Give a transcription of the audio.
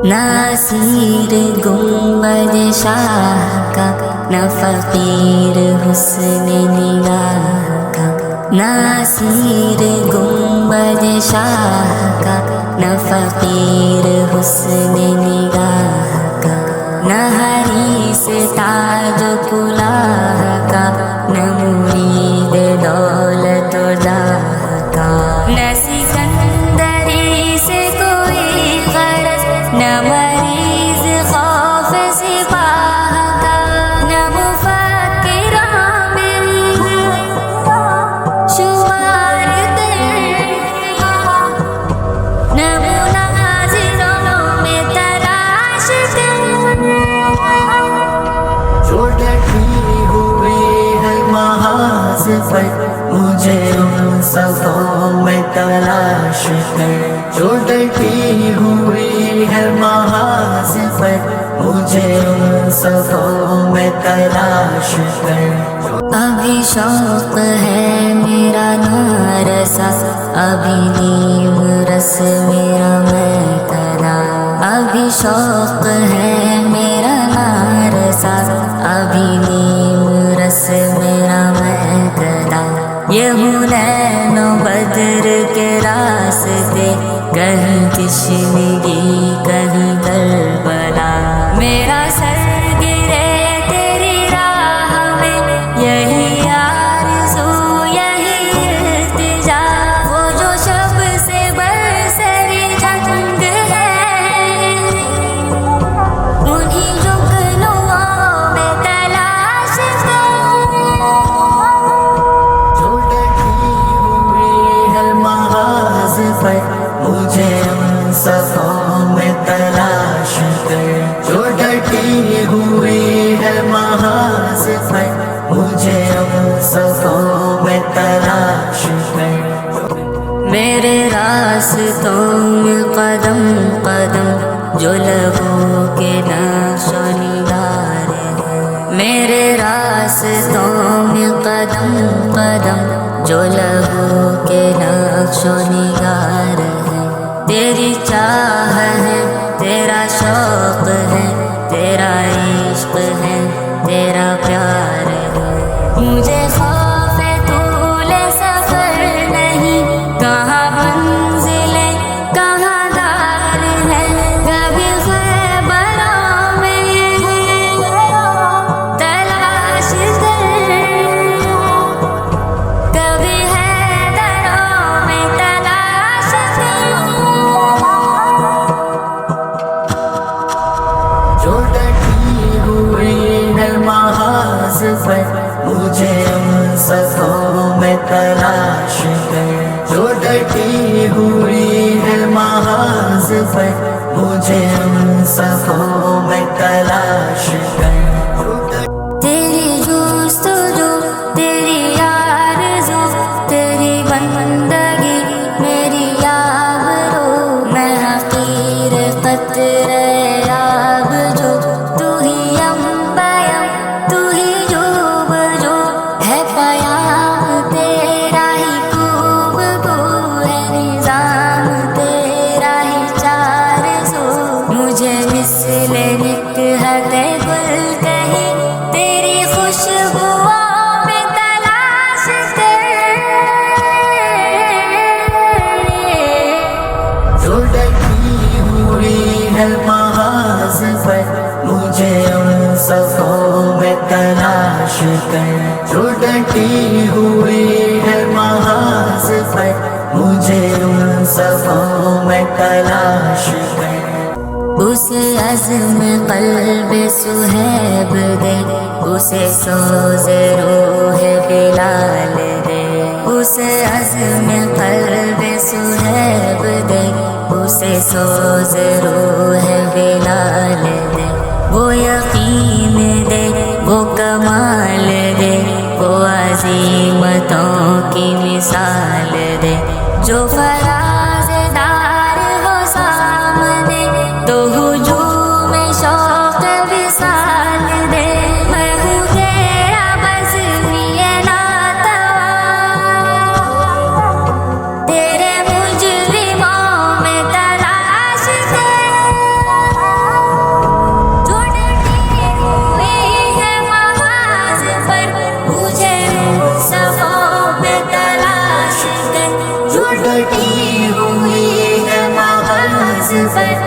ناصیر گنبد شاہ کا، نہ فقیر حسن نگاہ کا، ناصیر گنبد شاہ کا، نہ فقیر حسن نگاہ کا، نہ حریص تاج کلاه کا، نہ مرید دولت و جاہ کا، نہ سکندری سے کوئی غرض، نہ مریض خوف سپاہ کا، نہ مفکر عامل شمار نہ مناظروں میں تلاش جو ڈٹی ہوئی ہے محاذ پر، مجھے ان صفوں میں تلاش کر، جو ڈٹی ہوئی ہے محاذ پر، مجھے ان صفوں میں تلاش کر۔ ابھی شوق ہے میرا نارسا، ابھی نیم رس میرا میں کلا، ابھی شوق ہے میرا نارسا، ابھی نیم رس میرا میں کلا، یہ حنین و بدر کے راستے، کہیں تشنگی کہیں کربلا، میرا سر گرے تیری راہ میں، یہی آرزو یہی التجا، وہ جو شب سے برسری جنگ ہے، انہیں رکنوں میں تلاش جو ڈٹی ہوئی ہے محاذ پر، مجھے ان صفوں میں تلاش کر، جو ڈٹی ہوئی ہے محاذ پر، مجھے ان صفوں میں تلاش کر۔ میرے راستوں میں قدم قدم جو لہو کے نقش و نگار ہے، میرے راستوں میں قدم قدم جو لہو کے نقش و نگار ہے، تیری چاہ ہے، تیرا شوق ہے، تیرا عشق ہے، تیرا پیار ہے، مجھے خوف طول سفر نہیں، کہاں منزلیں کہاں دار ہے، کبھی خیبروں میں تلاش کر، کبھی حیدروں میں تلاش کر، جو ڈٹی ہوئی ہے محاذ پر، مجھے ان صفوں میں تلاش کر، جو ڈٹی ہوئی ہے محاذ پر، مجھے ان صفوں میں تلاش کر۔ تیری جستجو تیری آرزو تیری بندگی میری آبرو، میں حقیر قطرہ آب جو، تو ہی انبیم تو ہی جوب جو، ہے پیام تیرا ہی کوب کو، ہے نظام تیرا ہی چار سو، مجھے مثل نکہت گل کہیں تیری خوشبوؤں میں تلاش کر، جو ڈٹی ہوئی ہے محاذ پر، مجھے ان صفوں میں تلاش کر، جو ڈٹی ہوئی ہے محاذ پر، مجھے ان صفوں میں تلاش کر۔ اسے عزم قلب صہیب دے، اسے سوز روح بلال دے، اسے عزم قلب صہیب دے، اسے سوز روح بلال دے، وہ یقین دے، وہ کمال دے، وہ عظیمتوں کی مثال دے، جو فراز دار ہو سامنے تو ہجوم شوق وصال دے، میں ہوں تیرا بزمی ناتوا، تیرے مجرموں میں تلاش کر، جو ڈٹی ہوئی ہے محاذ پر